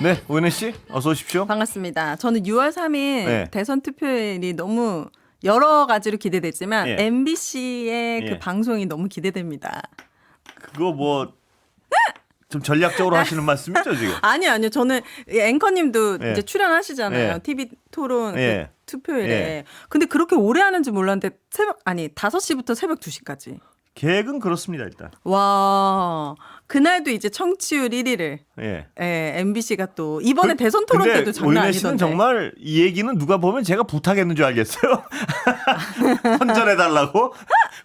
네, 오은혜 씨 어서 오십시오. 반갑습니다. 저는 6월 3일 네. 대선 투표일이 너무 여러 가지로 기대되지만 예. MBC의 예. 그 방송이 너무 기대됩니다. 그거 뭐 좀 전략적으로 하시는 말씀이죠 지금? 아니요. 저는 앵커님도 예. 이제 출연하시잖아요. 예. TV 토론 예. 그 투표일에. 예. 근데 그렇게 오래 하는지 몰랐는데 5시부터 새벽 2시까지. 계획은 그렇습니다 일단. 와, 그날도 이제 청취율 1위를 예. MBC가 또 이번에 대선 토론 때도 장난 오은혜 씨는 아니던데. 정말 이 얘기는 누가 보면 제가 부탁했는 줄 알겠어요. 헌전해달라고,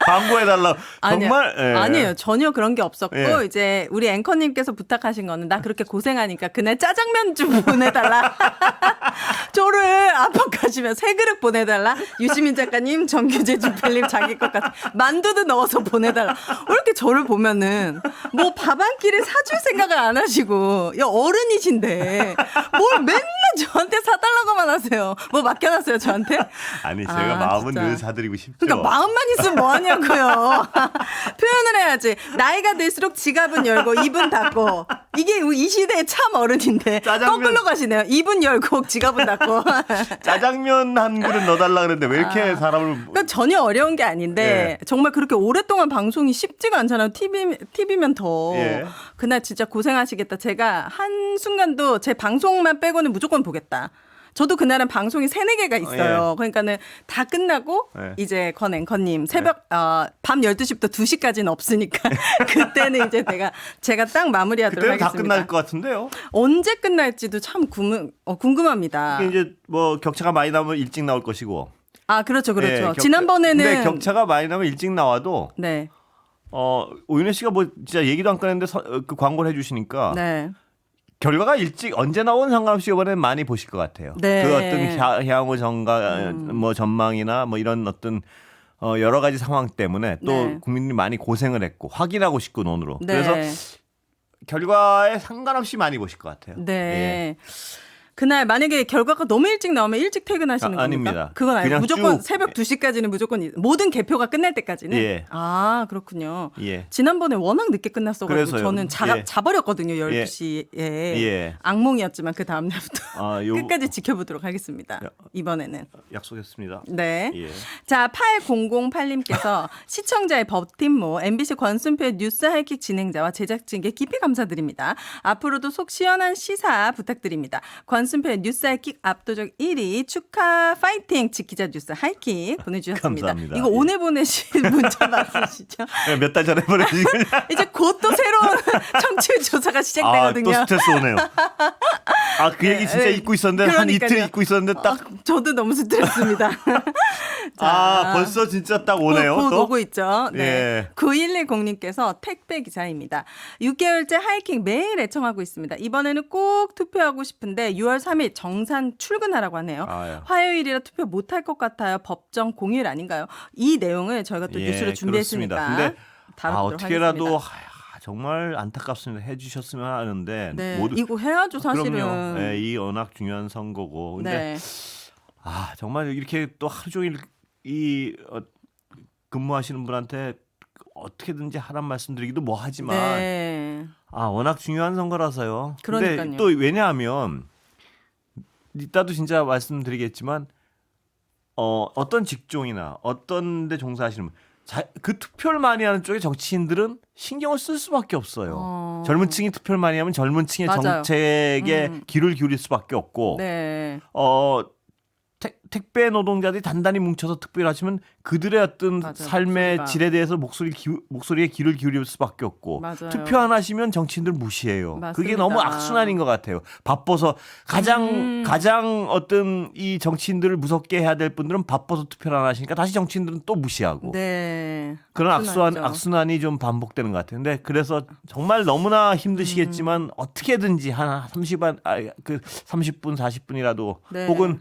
광고해달라고. 정말 예. 아니에요. 전혀 그런 게 없었고 예. 이제 우리 앵커님께서 부탁하신 거는 나 그렇게 고생하니까 그날 짜장면 좀 보내달라. 저를 압박하시면 세 그릇 보내달라. 유시민 작가님, 정규재 주필님 자기 것 같아. 만두도 넣어서 보내달라. 왜 이렇게 저를 보면은 뭐 밥 한 끼를 사줄 생각을 안 하시고 야 어른이신데 뭘 맨날 저한테 사달라고만 하세요. 뭐 맡겨놨어요 저한테? 아니 제가 마음은 진짜. 늘 사드리고 싶죠. 그러니까 마음만 있으면 뭐 하냐고요. 표현을 해야지. 나이가 들수록 지갑은 열고 입은 닫고. 이게 이 시대의 참 어른인데 거꾸로 가시네요. 입은 열고 지갑은 닫고. 짜장면 한 그릇 넣어달라 그랬는데 왜 이렇게 사람을 그러니까 전혀 어려운 게 아닌데 정말 그렇게 오랫동안 방송이 쉽지가 않잖아요. TV면 더. 예. 그날 진짜 고생하시겠다. 제가 한순간도 제 방송만 빼고는 무조건 보겠다. 저도 그날은 방송이 3-4개가 있어요. 그러니까는 다 끝나고 예. 이제 건 앵커님 새벽 밤 12시부터 2시까지는 없으니까 그때는 이제 제가 딱 마무리하도록 그때는 다 하겠습니다. 끝날 것 같은데요. 언제 끝날지도 참 궁금합니다. 이제 뭐 격차가 많이 나면 일찍 나올 것이고. 아, 그렇죠. 예, 지난번에는 근데 격차가 많이 나면 일찍 나와도 네. 오윤혜 씨가 뭐 진짜 얘기도 안 꺼냈는데 그 광고를 해주시니까 네. 결과가 일찍 언제 나오는 상관없이 이번엔 많이 보실 것 같아요. 네. 그 어떤 향후 뭐 전망이나 뭐 이런 어떤 여러 가지 상황 때문에 또 네. 국민들이 많이 고생을 했고 확인하고 싶고 논으로. 네. 그래서 결과에 상관없이 많이 보실 것 같아요. 네. 예. 그날 만약에 결과가 너무 일찍 나오면 일찍 퇴근하시는 겁니까? 아닙니다. 그건 아니고 그냥 무조건 쭉, 새벽 2시까지는 무조건 모든 개표가 끝날 때까지는. 예. 아, 그렇군요. 예. 지난번에 워낙 늦게 끝났어가지고 그래서요. 저는 예. 자버렸거든요. 12시에. 예. 악몽이었지만 그 다음 날부터 요 끝까지 지켜보도록 하겠습니다. 이번에는. 약속했습니다. 네. 예. 자, 8008님께서 시청자의 버팀모 MBC 권순표의 뉴스 하이킥 진행자와 제작진께 깊이 감사드립니다. 앞으로도 속 시원한 시사 부탁드립니다. 권순표의 뉴스 하이킥 압도적 1위 축하 파이팅 지키자 뉴스 하이킥 보내주셨습니다. 감사합니다. 이거 오늘 보내신 문자 맞으시죠? 몇 달 전에 보내주신 이제 곧 또 새로운 청취율 조사가 시작되거든요. 또 스트레스 오네요. 그 얘기 진짜 네, 잊고 있었는데 한 그러니까요. 이틀 잊고 있었는데 딱 저도 너무 스트레스입니다. 벌써 진짜 딱 오네요. 곧 또? 오고 있죠. 네. 예. 9110님께서 택배 기사입니다. 6개월째 하이킹 매일 애청하고 있습니다. 이번에는 꼭 투표하고 싶은데 6월 3일 정산 출근하라고 하네요. 예. 화요일이라 투표 못할 것 같아요. 법정 공휴일 아닌가요? 이 내용을 저희가 또 뉴스로 준비했으니까 그렇습니다. 근데 다루도록 어떻게라도 하겠습니다. 정말 안타깝습니다. 해주셨으면 하는데 네, 모두 이거 해야죠 사실은. 그럼요. 네, 이 워낙 중요한 선거고. 근데 네. 정말 이렇게 또 하루 종일 근무하시는 분한테 어떻게든지 하란 말씀드리기도 뭐하지만 네. 워낙 중요한 선거라서요. 그러니까요. 근데 또 왜냐하면 이따도 진짜 말씀드리겠지만 어떤 직종이나 어떤 데 종사하시는 분 그 투표를 많이 하는 쪽에 정치인들은 신경을 쓸 수밖에 없어요. 젊은 층이 투표를 많이 하면 젊은 층의 맞아요. 정책에 귀를 기울일 수밖에 없고 네. 택배 노동자들이 단단히 뭉쳐서 투표를 하시면 그들의 어떤 맞아요. 삶의 목소리가. 질에 대해서 목소리에 귀를 기울일 수밖에 없고 맞아요. 투표 안 하시면 정치인들 무시해요. 맞습니다. 그게 너무 악순환인 것 같아요. 바빠서 가장 어떤 이 정치인들을 무섭게 해야 될 분들은 바빠서 투표를 안 하시니까 다시 정치인들은 또 무시하고 네. 그런 악순환이죠. 악순환이 좀 반복되는 것 같아요. 근데 그래서 정말 너무나 힘드시겠지만 어떻게든지 한 30분 40분이라도 네. 혹은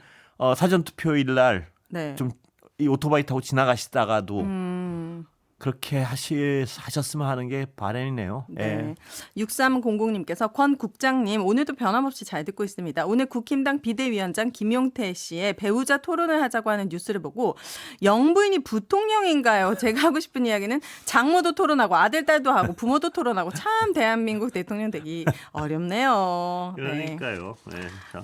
사전 투표일 날 네. 좀 이 오토바이 타고 지나가시다가도 그렇게 하셨으면 하는 게 바람이네요. 네. 6300님께서 권 국장님 오늘도 변함없이 잘 듣고 있습니다. 오늘 국힘당 비대위원장 김용태 씨의 배우자 토론을 하자고 하는 뉴스를 보고 영부인이 부통령인가요? 제가 하고 싶은 이야기는 장모도 토론하고 아들 딸도 하고 부모도 토론하고 참 대한민국 대통령 되기 어렵네요. 그러니까요.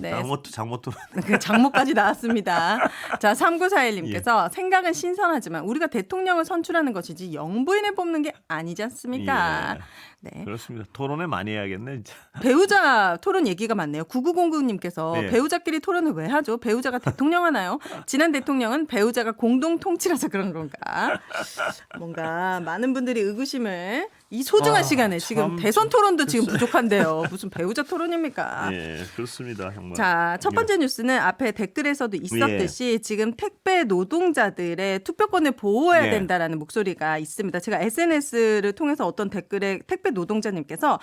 네. 네. 장모토. 그 장모까지 나왔습니다. 자, 3941님께서 생각은 신선하지만 우리가 대통령을 선출하는 것이지 영부인을 뽑는 게 아니지 않습니까? 네. 그렇습니다. 토론을 많이 해야겠네. 진짜. 배우자 토론 얘기가 많네요. 9909님께서 네. 배우자끼리 토론을 왜 하죠? 배우자가 대통령 하나요? 지난 대통령은 배우자가 공동 통치라서 그런 건가? 뭔가 많은 분들이 의구심을 이 소중한 시간에 지금 대선 토론도 지금 부족한데요. 무슨 배우자 토론입니까? 예, 그렇습니다. 정말. 자, 첫 번째 뉴스는 앞에 댓글에서도 있었듯이 지금 택배 노동자들의 투표권을 보호해야 예. 된다라는 목소리가 있습니다. 제가 SNS를 통해서 어떤 댓글에 택배 노동자님께서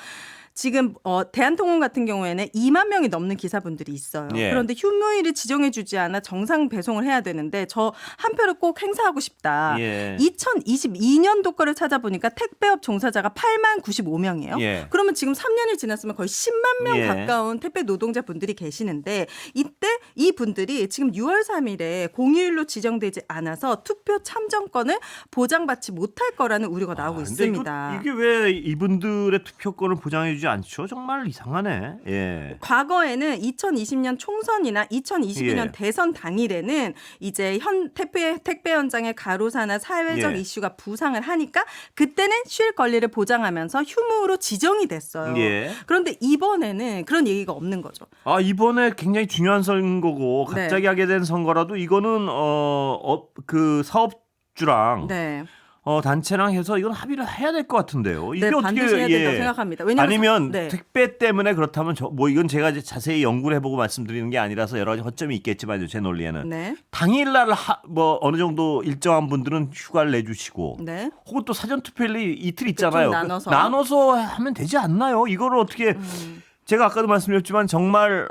지금 대한통운 같은 경우에는 2만 명이 넘는 기사분들이 있어요. 예. 그런데 휴무일을 지정해주지 않아 정상 배송을 해야 되는데 저 한 표를 꼭 행사하고 싶다. 예. 2022년도 거를 찾아보니까 택배업 종사자가 8만 95명이에요. 예. 그러면 지금 3년이 지났으면 거의 10만 명 예. 가까운 택배 노동자분들이 계시는데 이때 이 분들이 지금 6월 3일에 공휴일로 지정되지 않아서 투표 참정권을 보장받지 못할 거라는 우려가 나오고 근데 있습니다. 이게 왜 이분들의 투표권을 보장해주지 않죠? 정말 이상하네. 예. 과거에는 2020년 총선이나 2022년 예. 대선 당일에는 이제 현 택배 현장의 가로사나 사회적 예. 이슈가 부상을 하니까 그때는 쉴 권리를 보장하면서 휴무로 지정이 됐어요. 예. 그런데 이번에는 그런 얘기가 없는 거죠. 이번에 굉장히 중요한 선거고 갑자기 하게 된 선거라도 이거는 그 사업주랑 네. 단체랑 해서 이건 합의를 해야 될 것 같은데요. 이게 네, 어떻게 반드시 해야 된다고 생각합니다. 왜냐하면 아니면 네. 택배 때문에 그렇다면 이건 제가 이제 자세히 연구를 해보고 말씀드리는 게 아니라서 여러 가지 허점이 있겠지만 제 논리에는 네. 당일날 어느 정도 일정한 분들은 휴가를 내주시고 네. 혹은 또 사전 투표일이 이틀 있잖아요. 좀 나눠서 하면 되지 않나요? 이거를 어떻게 제가 아까도 말씀드렸지만 정말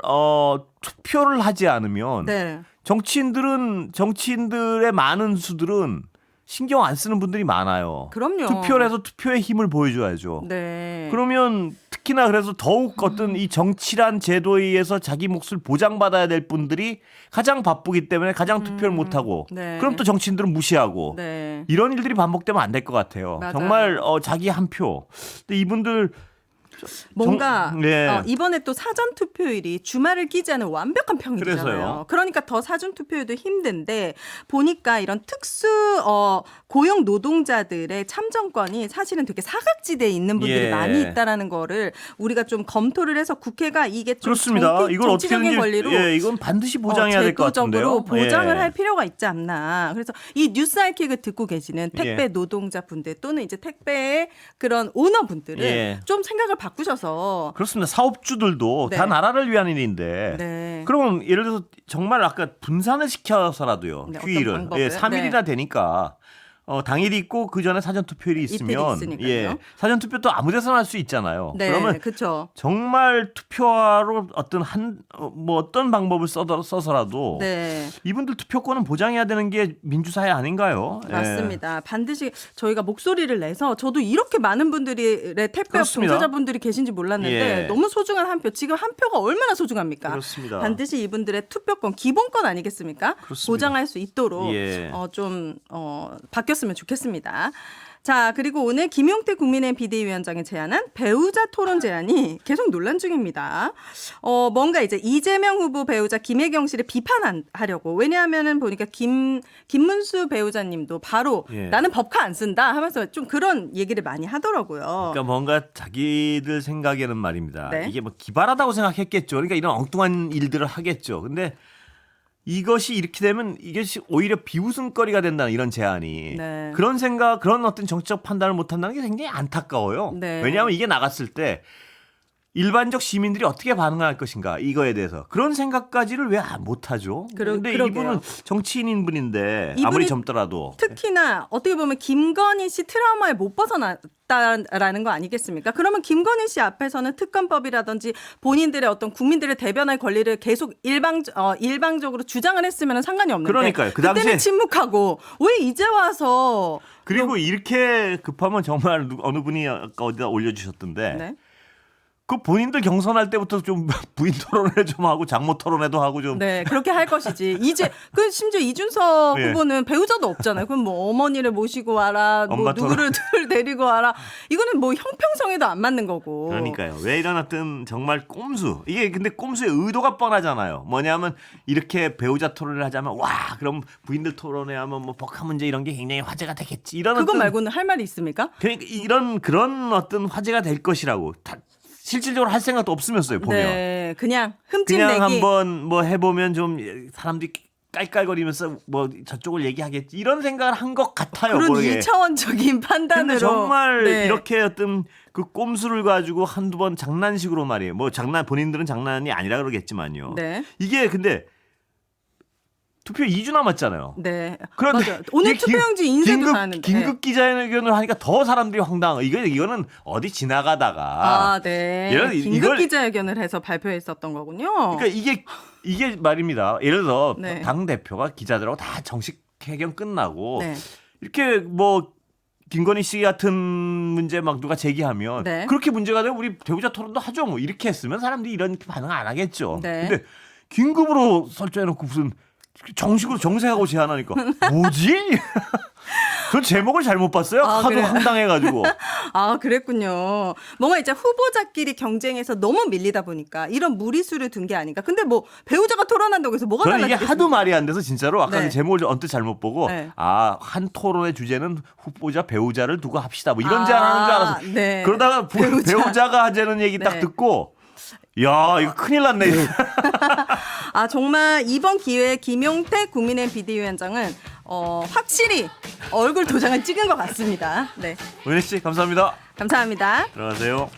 투표를 하지 않으면 네. 정치인들의 많은 수들은 신경 안 쓰는 분들이 많아요. 그럼요. 투표를 해서 투표의 힘을 보여줘야죠. 네. 그러면 특히나 그래서 더욱 어떤 이 정치란 제도에 의해서 자기 몫을 보장받아야 될 분들이 가장 바쁘기 때문에 가장 투표를 못하고 네. 그럼 또 정치인들은 무시하고 네. 이런 일들이 반복되면 안 될 것 같아요. 맞아요. 정말 자기 한 표. 근데 이분들 뭔가 네. 이번에 또 사전 투표일이 주말을 끼지 않은 완벽한 평일이잖아요. 그래서요. 그러니까 더 사전 투표일도 힘든데 보니까 이런 특수 고용 노동자들의 참정권이 사실은 되게 사각지대에 있는 분들이 예. 많이 있다라는 거를 우리가 좀 검토를 해서 국회가 이게 좀 그렇습니다. 이걸 정치적인 어떻게든지 권리로 이건 반드시 보장해야 될 것 같은데요. 제도적으로 보장을 예. 할 필요가 있지 않나. 그래서 이 뉴스 알킥을 듣고 계시는 택배 예. 노동자분들 또는 이제 택배의 그런 오너분들은 예. 좀 생각을 바꾸셔서 그렇습니다. 사업주들도 네. 다 나라를 위한 일인데. 네. 그럼 예를 들어서 정말 아까 분산을 시켜서라도요. 네, 어떤 휴일을 방법을? 3일이나 되니까 당일이 있고 그 전에 사전 투표일이 있으면 있으니까요. 사전 투표 또 아무 데서나 할 수 있잖아요. 네, 그러면 그렇죠. 정말 투표하러 어떤 방법을 써서라도 네. 이분들 투표권은 보장해야 되는 게 민주사회 아닌가요? 예. 맞습니다. 반드시 저희가 목소리를 내서 저도 이렇게 많은 분들의 택배업 그렇습니다. 종사자분들이 계신지 몰랐는데 예. 너무 소중한 한 표. 지금 한 표가 얼마나 소중합니까? 그렇습니다. 반드시 이분들의 투표권, 기본권 아니겠습니까? 그렇습니다. 보장할 수 있도록 예. 좀 바뀌었으면 좋겠습니다. 자, 그리고 오늘 김용태 국민의힘 비대위원장이 제안한 배우자 토론 제안이 계속 논란 중입니다. 뭔가 이제 이재명 후보 배우자 김혜경 씨를 비판하려고. 왜냐하면은 보니까 김문수 배우자님도 바로 예. 나는 법카 안 쓴다 하면서 좀 그런 얘기를 많이 하더라고요. 그러니까 뭔가 자기들 생각에는 말입니다. 네. 이게 뭐 기발하다고 생각했겠죠. 그러니까 이런 엉뚱한 일들을 하겠죠. 근데 이것이 이렇게 되면 이것이 오히려 비웃음거리가 된다는 이런 제안이 네. 그런 어떤 정치적 판단을 못 한다는 게 굉장히 안타까워요. 네. 왜냐하면 이게 나갔을 때 일반적 시민들이 어떻게 반응할 것인가 이거에 대해서 그런 생각까지를 왜 못하죠? 그런데 그러게요. 이분은 정치인인 분인데 이분이 아무리 젊더라도 특히나 어떻게 보면 김건희 씨 트라우마에 못 벗어났다라는 거 아니겠습니까? 그러면 김건희 씨 앞에서는 특검법이라든지 본인들의 어떤 국민들의 대변할 권리를 계속 일방적으로 주장을 했으면 상관이 없는데 그러니까요. 그 그때는 당시에 침묵하고 왜 이제 와서 그리고 이렇게 급하면 정말 어느 분이 아까 어디다 올려주셨던데 네. 그 본인들 경선할 때부터 좀 부인 토론회 좀 하고 장모 토론회도 하고 좀 네, 그렇게 할 것이지. 이제 그 심지어 이준석 예. 후보는 배우자도 없잖아요. 그럼 뭐 어머니를 모시고 와라, 뭐 엄마 누구를 데리고 와라. 이거는 뭐 형평성에도 안 맞는 거고. 그러니까요. 왜 일어났든 정말 꼼수. 이게 근데 꼼수의 의도가 뻔하잖아요. 뭐냐면 이렇게 배우자 토론을 하자면 와 그럼 부인들 토론회 하면 뭐 법화 문제 이런 게 굉장히 화제가 되겠지. 이런 그거 어떤 말고는 할 말이 있습니까? 그러니까 이런 그런 어떤 화제가 될 것이라고 실질적으로 할 생각도 없으면서요 보면 네, 그냥 흠집내기. 그냥 한번 뭐 해보면 좀 사람들이 깔깔거리면서 뭐 저쪽을 얘기하겠지 이런 생각을 한 것 같아요. 그런 모르게. 2차원적인 판단으로. 근데 정말 네. 이렇게 어떤 그 꼼수를 가지고 한두 번 장난식으로 말이에요. 뭐 본인들은 장난이 아니라 그러겠지만요. 네. 이게 근데 투표 2주 남았잖아요. 네. 그런데 맞아. 오늘 이게 투표용지 인쇄도 다 하는데. 긴급 기자회견을 하니까 더 사람들이 황당해. 이거는 어디 지나가다가 아, 네. 이걸- 긴급 기자회견을 해서 발표했었던 거군요. 그러니까 이게 말입니다. 예를 들어 네. 당 대표가 기자들하고 다 정식 회견 끝나고 네. 이렇게 뭐 김건희 씨 같은 문제 막 누가 제기하면 네. 그렇게 문제가 되면 우리 배우자 토론도 하죠. 뭐 이렇게 했으면 사람들이 이런 반응 안 하겠죠. 네. 근데 긴급으로 설정해놓고 무슨 정식으로 정색하고 제안하니까 뭐지? 전 제목을 잘못 봤어요. 아, 하도 그래요? 황당해가지고. 아, 그랬군요. 뭔가 이제 후보자끼리 경쟁해서 너무 밀리다 보니까 이런 무리수를 둔 게 아닌가. 근데 뭐 배우자가 토론한다고 해서 뭐가 저는 이게 달라지겠습니까? 하도 말이 안 돼서 진짜로 아까 네. 그 제목을 언뜻 잘못 보고 네. 한 토론의 주제는 후보자 배우자를 두고 합시다. 뭐 이런 아, 제안하는 줄 알아서 네. 그러다가 배우자가 하자는 얘기 딱 네. 듣고 야 이거 큰일 났네. 아, 정말 이번 기회에 김용택 국민의힘 비대위원장은 확실히 얼굴 도장을 찍은 것 같습니다. 네. 은혜 씨 감사합니다. 감사합니다. 들어가세요.